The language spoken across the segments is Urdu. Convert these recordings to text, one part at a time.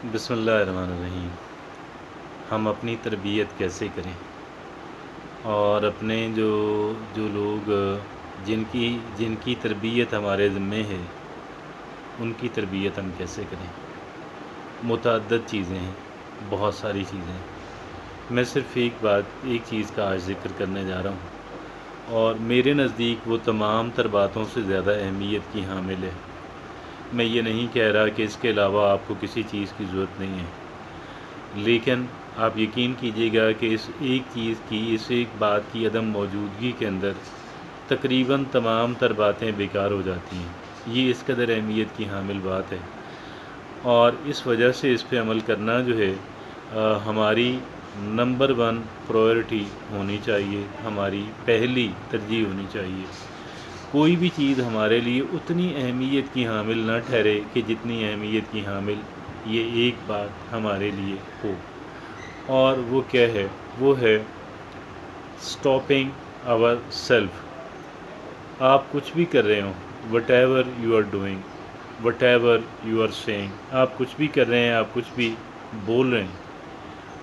بسم اللہ الرحمن الرحیم۔ ہم اپنی تربیت کیسے کریں، اور اپنے جو جو لوگ جن کی تربیت ہمارے ذمے ہے ان کی تربیت ہم کیسے کریں۔ متعدد چیزیں ہیں، بہت ساری چیزیں ہیں۔ میں صرف ایک چیز کا آج ذکر کرنے جا رہا ہوں، اور میرے نزدیک وہ تمام تر باتوں سے زیادہ اہمیت کی حامل ہے۔ میں یہ نہیں کہہ رہا کہ اس کے علاوہ آپ کو کسی چیز کی ضرورت نہیں ہے، لیکن آپ یقین کیجئے گا کہ اس ایک بات کی عدم موجودگی کے اندر تقریباً تمام تر باتیں بیکار ہو جاتی ہیں۔ یہ اس قدر اہمیت کی حامل بات ہے، اور اس وجہ سے اس پہ عمل کرنا جو ہے ہماری نمبر 1 پرائیورٹی ہونی چاہیے، ہماری پہلی ترجیح ہونی چاہیے۔ کوئی بھی چیز ہمارے لیے اتنی اہمیت کی حامل نہ ٹھہرے کہ جتنی اہمیت کی حامل یہ ایک بات ہمارے لیے ہو، اور وہ کیا ہے؟ وہ ہے اسٹاپنگ آور سیلف۔ آپ کچھ بھی کر رہے ہوں، whatever you are doing, whatever you are seeing, آپ کچھ بھی کر رہے ہیں، آپ کچھ بھی بول رہے ہیں،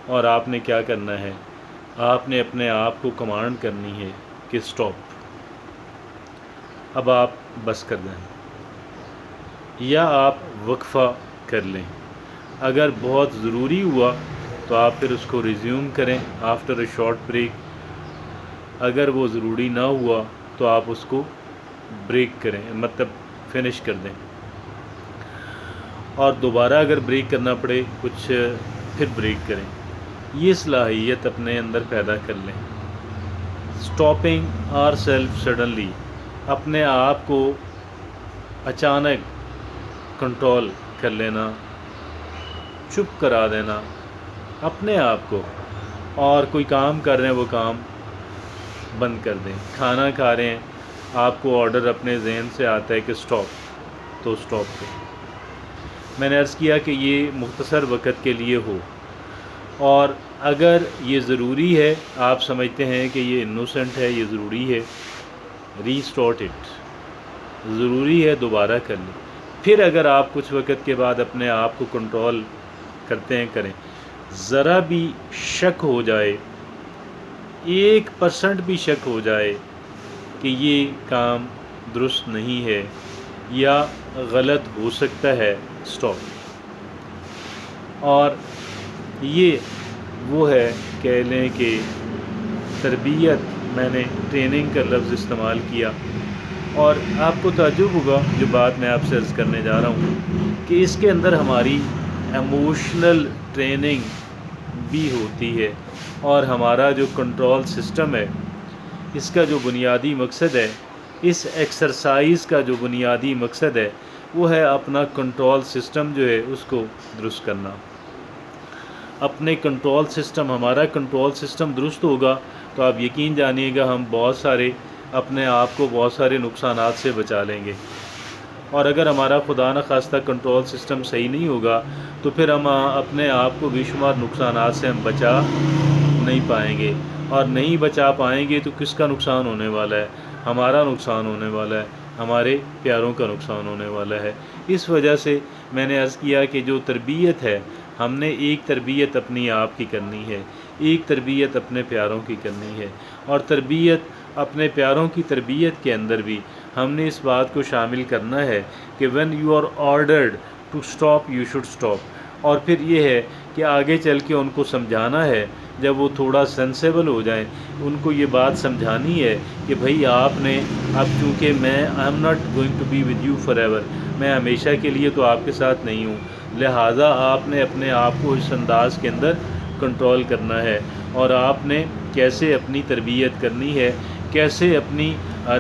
اور آپ نے کیا کرنا ہے؟ آپ نے اپنے آپ کو کمانڈ کرنی ہے کہ اسٹاپ، اب آپ بس کر دیں، یا آپ وقفہ کر لیں۔ اگر بہت ضروری ہوا تو آپ پھر اس کو ریزیوم کریں آفٹر اے شارٹ بریک۔ اگر وہ ضروری نہ ہوا تو آپ اس کو بریک کریں، مطلب فنش کر دیں، اور دوبارہ اگر بریک کرنا پڑے کچھ پھر بریک کریں۔ یہ صلاحیت اپنے اندر پیدا کر لیں۔ اسٹاپنگ آر سیلف سڈنلی، اپنے آپ کو اچانک کنٹرول کر لینا، چپ کرا دینا اپنے آپ کو، اور کوئی کام کر رہے ہیں وہ کام بند کر دیں۔ کھانا کھا رہے ہیں، آپ کو آرڈر اپنے ذہن سے آتا ہے کہ اسٹاپ، تو اسٹاپ کریں۔ میں نے عرض کیا کہ یہ مختصر وقت کے لیے ہو، اور اگر یہ ضروری ہے، آپ سمجھتے ہیں کہ یہ انوسنٹ ہے، یہ ضروری ہے، ریسٹارٹ اٹ، ضروری ہے دوبارہ کر لیں۔ پھر اگر آپ کچھ وقت کے بعد اپنے آپ کو کنٹرول کرتے ہیں، کریں۔ ذرا بھی شک ہو جائے، 1% بھی شک ہو جائے کہ یہ کام درست نہیں ہے یا غلط ہو سکتا ہے، اسٹاپ۔ اور یہ وہ ہے، کہہ لیں کہ تربیت، میں نے ٹریننگ کا لفظ استعمال کیا، اور آپ کو تعجب ہوگا جو بات میں آپ سے عرض کرنے جا رہا ہوں، کہ اس کے اندر ہماری ایموشنل ٹریننگ بھی ہوتی ہے، اور ہمارا جو کنٹرول سسٹم ہے، اس کا جو بنیادی مقصد ہے، اس ایکسرسائز کا جو بنیادی مقصد ہے، وہ ہے اپنا کنٹرول سسٹم جو ہے اس کو درست کرنا۔ اپنے کنٹرول سسٹم، ہمارا کنٹرول سسٹم درست ہوگا تو آپ یقین جانیے گا ہم اپنے آپ کو بہت سارے نقصانات سے بچا لیں گے۔ اور اگر ہمارا خدا نخواستہ کنٹرول سسٹم صحیح نہیں ہوگا تو پھر ہم اپنے آپ کو بے شمار نقصانات سے ہم بچا نہیں پائیں گے، اور نہیں بچا پائیں گے تو کس کا نقصان ہونے والا ہے؟ ہمارا نقصان ہونے والا ہے، ہمارے پیاروں کا نقصان ہونے والا ہے۔ اس وجہ سے میں نے عرض کیا کہ جو تربیت ہے، ہم نے ایک تربیت اپنی آپ کی کرنی ہے، ایک تربیت اپنے پیاروں کی کرنی ہے، اور تربیت اپنے پیاروں کی تربیت کے اندر بھی ہم نے اس بات کو شامل کرنا ہے کہ when you are ordered to stop you should stop۔ اور پھر یہ ہے کہ آگے چل کے ان کو سمجھانا ہے، جب وہ تھوڑا سینسیبل ہو جائیں، ان کو یہ بات سمجھانی ہے کہ بھائی آپ نے اب چونکہ میں I am not going to be with you forever، میں ہمیشہ کے لیے تو آپ کے ساتھ نہیں ہوں، لہٰذا آپ نے اپنے آپ کو اس انداز کے اندر کنٹرول کرنا ہے، اور آپ نے کیسے اپنی تربیت کرنی ہے، کیسے اپنی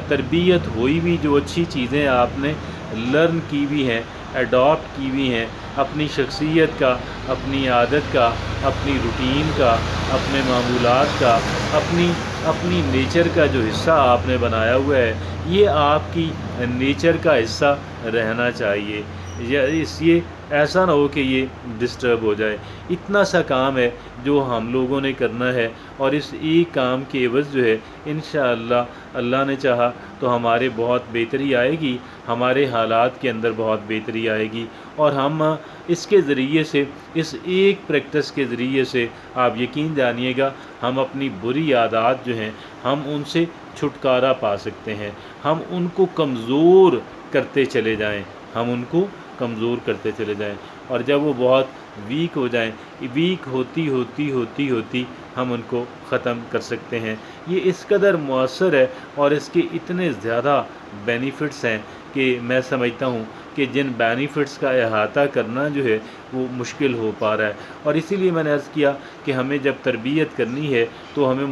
تربیت ہوئی بھی جو اچھی چیزیں آپ نے لرن کی بھی ہیں، اڈاپٹ کی بھی ہیں، اپنی شخصیت کا، اپنی عادت کا، اپنی روٹین کا، اپنے معمولات کا، اپنی نیچر کا جو حصہ آپ نے بنایا ہوا ہے، یہ آپ کی نیچر کا حصہ رہنا چاہیے، یہ ایسا نہ ہو کہ یہ ڈسٹرب ہو جائے۔ اتنا سا کام ہے جو ہم لوگوں نے کرنا ہے، اور اس ایک کام کے عوض جو ہے انشاءاللہ اللہ نے چاہا تو ہمارے بہت بہتری آئے گی، ہمارے حالات کے اندر بہت بہتری آئے گی، اور ہم اس کے ذریعے سے، اس ایک پریکٹس کے ذریعے سے آپ یقین جانیے گا ہم اپنی بری عادات جو ہیں ہم ان سے چھٹکارا پا سکتے ہیں، ہم ان کو کمزور کرتے چلے جائیں، ہم ان کو کمزور کرتے چلے جائیں، اور جب وہ بہت ویک ہو جائیں، ویک ہوتی ہوتی ہوتی ہوتی ہم ان کو ختم کر سکتے ہیں۔ یہ اس قدر مؤثر ہے اور اس کے اتنے زیادہ بینیفٹس ہیں کہ میں سمجھتا ہوں کہ جن بینیفٹس کا احاطہ کرنا جو ہے وہ مشکل ہو پا رہا ہے، اور اسی لیے میں نے عرض کیا کہ ہمیں جب تربیت کرنی ہے تو ہمیں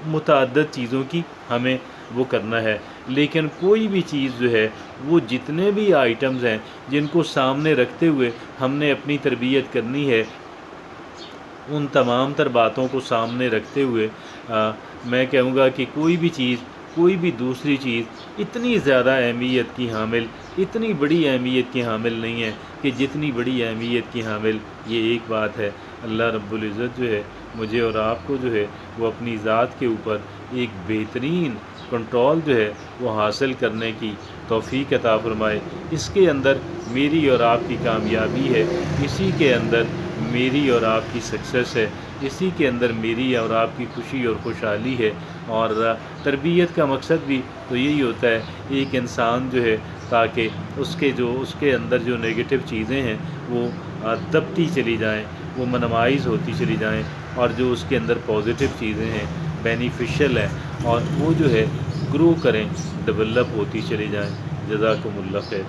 متعدد چیزوں کی ہمیں وہ کرنا ہے، لیکن کوئی بھی چیز جو ہے وہ جتنے بھی آئٹمز ہیں جن کو سامنے رکھتے ہوئے ہم نے اپنی تربیت کرنی ہے، ان تمام تر باتوں کو سامنے رکھتے ہوئے میں کہوں گا کہ کوئی بھی چیز، کوئی بھی دوسری چیز اتنی زیادہ اہمیت کی حامل، اتنی بڑی اہمیت کی حامل نہیں ہے کہ جتنی بڑی اہمیت کی حامل یہ ایک بات ہے۔ اللہ رب العزت جو ہے مجھے اور آپ کو جو ہے وہ اپنی ذات کے اوپر ایک بہترین کنٹرول جو ہے وہ حاصل کرنے کی توفیق عطا فرمائے۔ اس کے اندر میری اور آپ کی کامیابی ہے، اسی کے اندر میری اور آپ کی سکسیس ہے، اسی کے اندر میری اور آپ کی خوشی اور خوشحالی ہے۔ اور تربیت کا مقصد بھی تو یہی ہوتا ہے ایک انسان جو ہے تاکہ اس کے اندر جو نگیٹو چیزیں ہیں وہ دبتی چلی جائیں، وہ منمائز ہوتی چلی جائیں، اور جو اس کے اندر پازیٹیو چیزیں ہیں، بینیفیشل ہیں، اور وہ جو ہے گرو کریں، ڈیولپ ہوتی چلی جائیں۔ جزاکم اللہ خیر۔